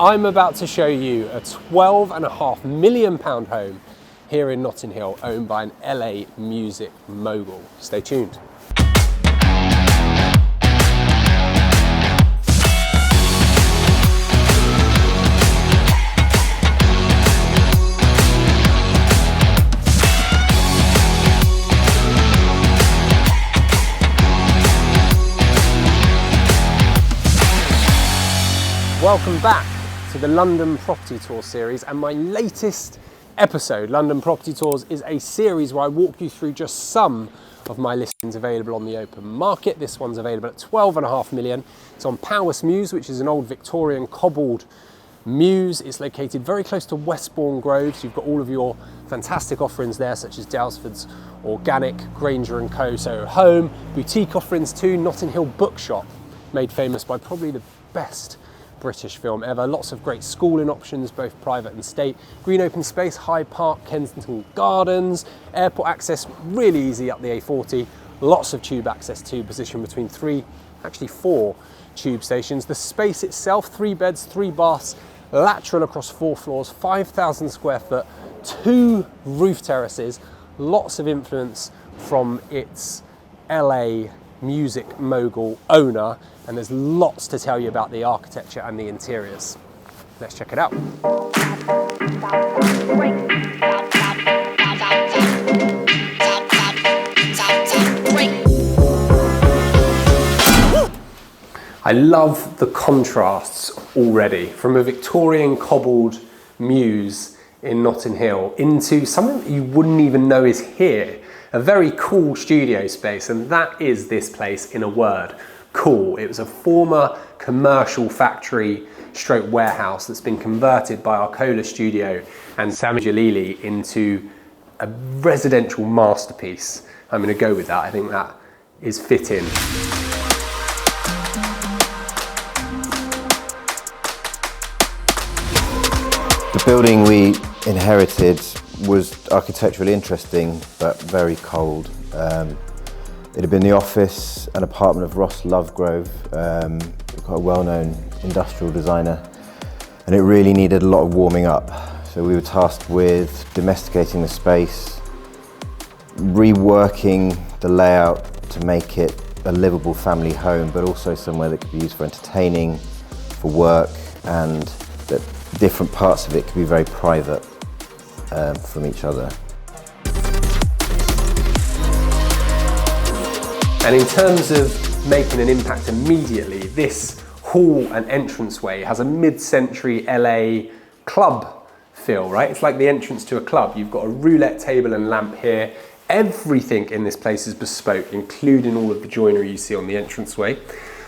I'm about to show you a £12.5 million home here in Notting Hill, owned by an LA music mogul. Stay tuned. Welcome back to the London Property Tour series, and my latest episode. London Property Tours is a series where I walk you through just some of my listings available on the open market. This one's available at £12.5 million. It's on Powis Mews, which is an old Victorian cobbled mews. It's located very close to Westbourne Grove, so you've got all of your fantastic offerings there, such as Dalesford's Organic, Granger & Co, Soho Home, boutique offerings too, Notting Hill Bookshop, made famous by probably the best British film ever. Lots of great schooling options, both private and state. Green open space, Hyde Park, Kensington Gardens, airport access, really easy up the A40. Lots of tube access too, positioned between actually four tube stations. The space itself, 3 beds, 3 baths, lateral across 4 floors, 5,000 square foot, 2 roof terraces, lots of influence from its LA music mogul owner, and there's lots to tell you about the architecture and the interiors. Let's check it out. I love the contrasts already, from a Victorian cobbled mews in Notting Hill into something that you wouldn't even know is here. A very cool studio space, and that is this place in a word: cool. It was a former commercial factory stroke warehouse that's been converted by Arcola Studio and Sami Jalili into a residential masterpiece. I'm going to go with that. I think that is fitting. The building we inherited was architecturally interesting but very cold. It had been the office and apartment of Ross Lovegrove, quite a well-known industrial designer, and it really needed a lot of warming up. So we were tasked with domesticating the space, reworking the layout to make it a livable family home, but also somewhere that could be used for entertaining, for work, and that different parts of it could be very private from each other. And in terms of making an impact immediately, this hall and entranceway has a mid-century LA club feel, right? It's like the entrance to a club. You've got a roulette table and lamp here. Everything in this place is bespoke, including all of the joinery you see on the entranceway.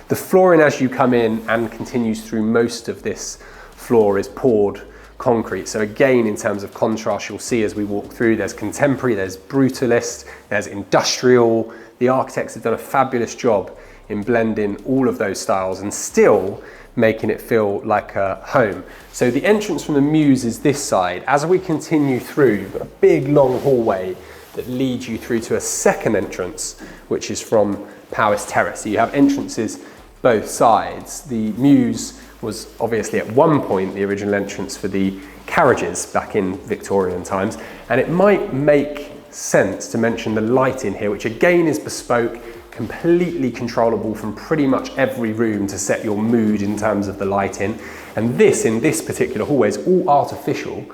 The flooring as you come in and continues through most of this floor is poured concrete. So again, in terms of contrast, you'll see as we walk through, there's contemporary, there's brutalist, there's industrial. The architects have done a fabulous job in blending all of those styles and still making it feel like a home. So the entrance from the mews is this side. As we continue through, you've got a big long hallway that leads you through to a second entrance, which is from Powis Terrace. So you have entrances both sides. The mews was obviously at one point the original entrance for the carriages back in Victorian times, and it might make sense to mention the lighting here, which again is bespoke, completely controllable from pretty much every room to set your mood in terms of the lighting. And this, in this particular hallway, is all artificial.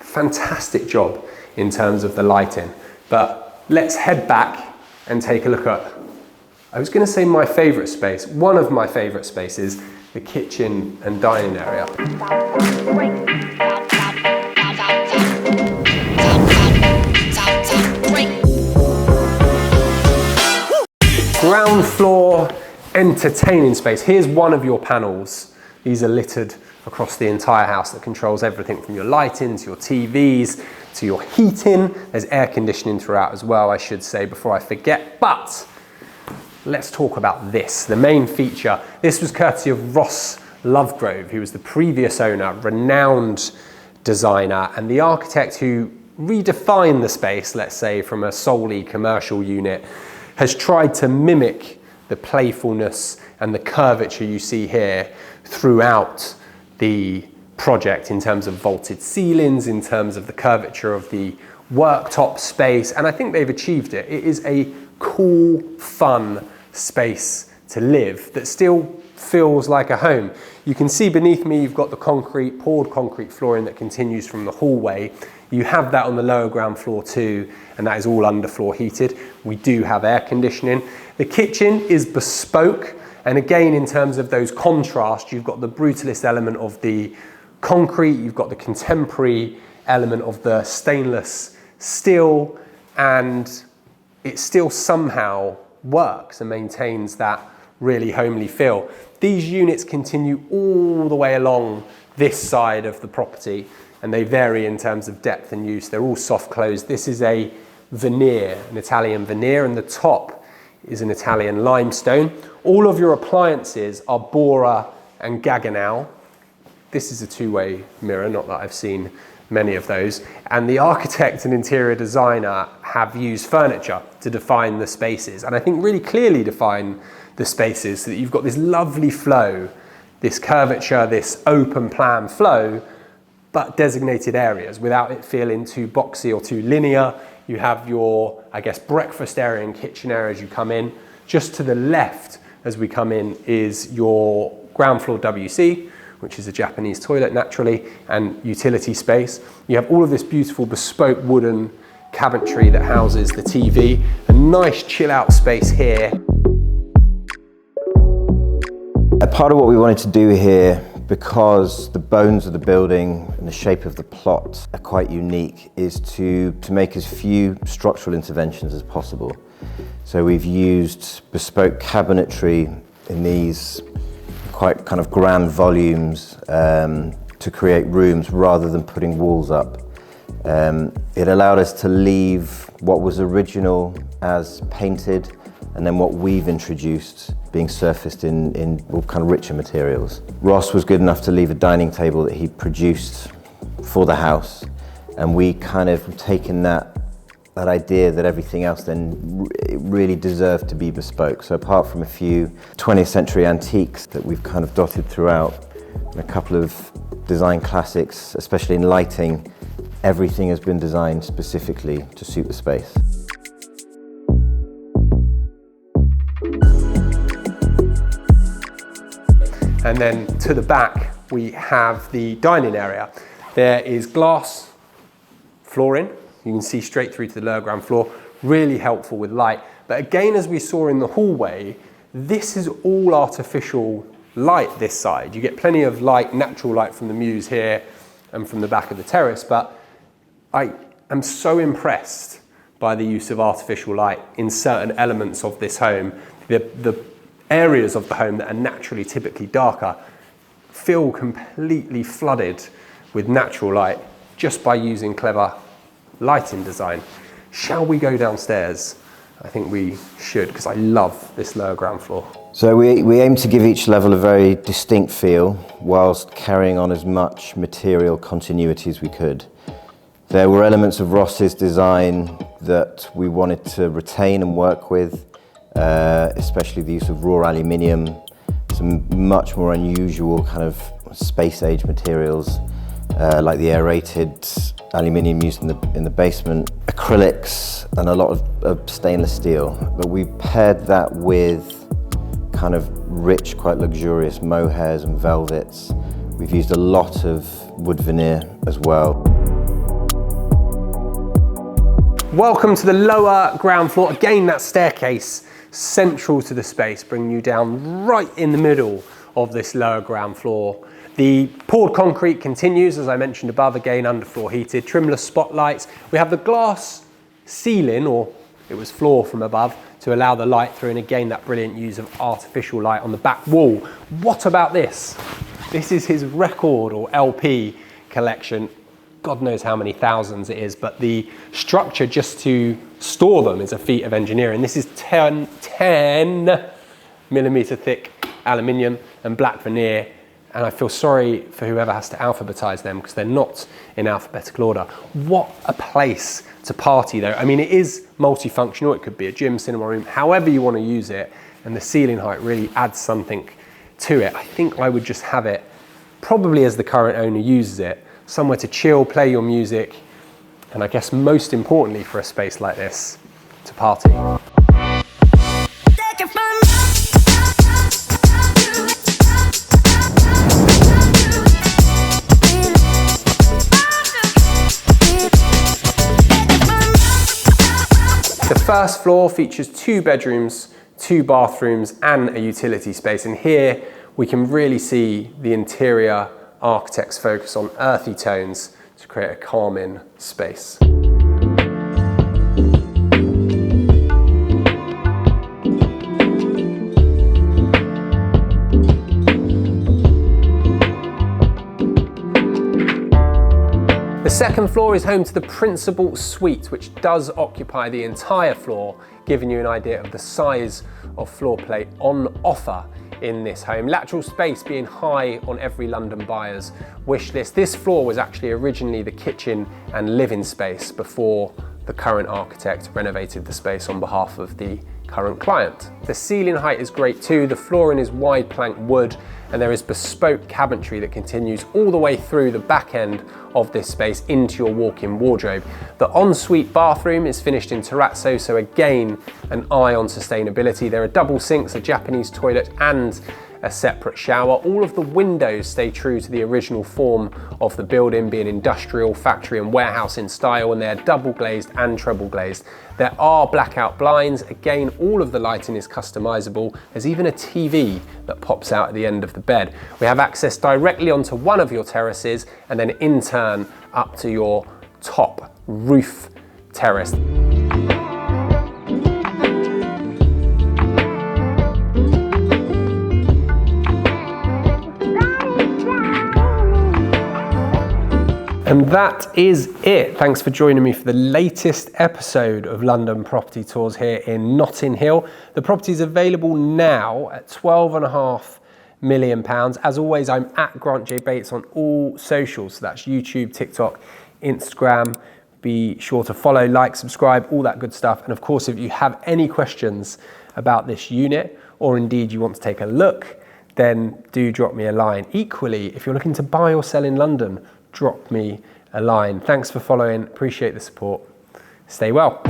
Fantastic job in terms of the lighting. But let's head back and take a look at, I was going to say my favourite space, one of my favourite spaces, the kitchen and dining area. Ground floor entertaining space. Here's one of your panels. These are littered across the entire house that controls everything from your lighting to your TVs to your heating. There's air conditioning throughout as well, I should say, before I forget. But let's talk about this, the main feature. This was courtesy of Ross Lovegrove, who was the previous owner, renowned designer, and the architect who redefined the space, let's say, from a solely commercial unit, has tried to mimic the playfulness and the curvature you see here throughout the project in terms of vaulted ceilings, in terms of the curvature of the worktop space, and I think they've achieved it. It is a cool, fun space to live that still feels like a home. You can see beneath me you've got the poured concrete flooring that continues from the hallway. You have that on the lower ground floor too, and that is all underfloor heated. We do have air conditioning. The kitchen is bespoke, and again, in terms of those contrasts, you've got the brutalist element of the concrete, you've got the contemporary element of the stainless steel, and it still somehow works and maintains that really homely feel. These units continue all the way along this side of the property, and they vary in terms of depth and use. They're all soft closed. This is a veneer, an Italian veneer, and the top is an Italian limestone. All of your appliances are Bora and Gaggenau. This is a two-way mirror, not that I've seen many of those. And the architect and interior designer have used furniture to define the spaces, and I think really clearly define the spaces so that you've got this lovely flow, this curvature, this open plan flow, but designated areas without it feeling too boxy or too linear. You have your, I guess, breakfast area and kitchen area as you come in. Just to the left as we come in is your ground floor WC, which is a Japanese toilet naturally, and utility space. You have all of this beautiful bespoke wooden cabinetry that houses the TV, a nice chill out space here. A part of what we wanted to do here, because the bones of the building and the shape of the plot are quite unique, is to make as few structural interventions as possible. So we've used bespoke cabinetry in these quite kind of grand volumes to create rooms rather than putting walls up. It allowed us to leave what was original as painted, and then what we've introduced being surfaced in kind of richer materials. Ross was good enough to leave a dining table that he'd produced for the house, and we kind of taken that idea that everything else then really deserved to be bespoke. So apart from a few 20th century antiques that we've kind of dotted throughout, and a couple of design classics, especially in lighting, everything has been designed specifically to suit the space. And then to the back, we have the dining area. There is glass flooring. You can see straight through to the lower ground floor, really helpful with light. But again, as we saw in the hallway, this is all artificial light this side. You get plenty of light, natural light from the Mews here and from the back of the terrace, but I am so impressed by the use of artificial light in certain elements of this home. The areas of the home that are naturally typically darker feel completely flooded with natural light just by using clever lighting design. Shall we go downstairs? I think we should, because I love this lower ground floor. So we aim to give each level a very distinct feel whilst carrying on as much material continuity as we could. There were elements of Ross's design that we wanted to retain and work with, especially the use of raw aluminium, some much more unusual kind of space age materials, like the aerated aluminium used in the basement, acrylics, and a lot of stainless steel. But we paired that with kind of rich, quite luxurious mohairs and velvets. We've used a lot of wood veneer as well. Welcome to the lower ground floor. Again, that staircase central to the space, bringing you down right in the middle of this lower ground floor. The poured concrete continues, as I mentioned above, again underfloor heated, trimless spotlights. We have the glass ceiling, or it was floor from above, to allow the light through, and again that brilliant use of artificial light on the back wall. What about this? This is his record or LP collection. God knows how many thousands it is, but the structure just to store them is a feat of engineering. This is 10 millimeter thick aluminium and black veneer, and I feel sorry for whoever has to alphabetize them because they're not in alphabetical order. What a place to party though. I mean, it is multifunctional. It could be a gym, cinema room, however you want to use it, and the ceiling height really adds something to it. I think I would just have it probably as the current owner uses it, somewhere to chill, play your music, and I guess most importantly for a space like this, to party. The first floor features 2 bedrooms, 2 bathrooms and a utility space, and here we can really see the interior architect's focus on earthy tones to create a calming space. The second floor is home to the principal suite, which does occupy the entire floor, giving you an idea of the size of floor plate on offer in this home. Lateral space being high on every London buyer's wish list. This floor was actually originally the kitchen and living space before the current architect renovated the space on behalf of the current client. The ceiling height is great too. The flooring is wide plank wood, and there is bespoke cabinetry that continues all the way through the back end of this space into your walk-in wardrobe. The ensuite bathroom is finished in terrazzo, so again, an eye on sustainability. There are double sinks, a Japanese toilet, and a separate shower. All of the windows stay true to the original form of the building, being industrial, factory and warehouse in style, and they're double glazed and treble glazed. There are blackout blinds. Again, all of the lighting is customizable. There's even a TV that pops out at the end of the bed. We have access directly onto one of your terraces and then in turn up to your top roof terrace. And that is it. Thanks for joining me for the latest episode of London Property Tours here in Notting Hill. The property is available now at £12.5 million. As always, I'm at Grant J. Bates on all socials. So that's YouTube, TikTok, Instagram. Be sure to follow, like, subscribe, all that good stuff. And of course, if you have any questions about this unit, or indeed you want to take a look, then do drop me a line. Equally, if you're looking to buy or sell in London, drop me a line. Thanks for following, appreciate the support. Stay well.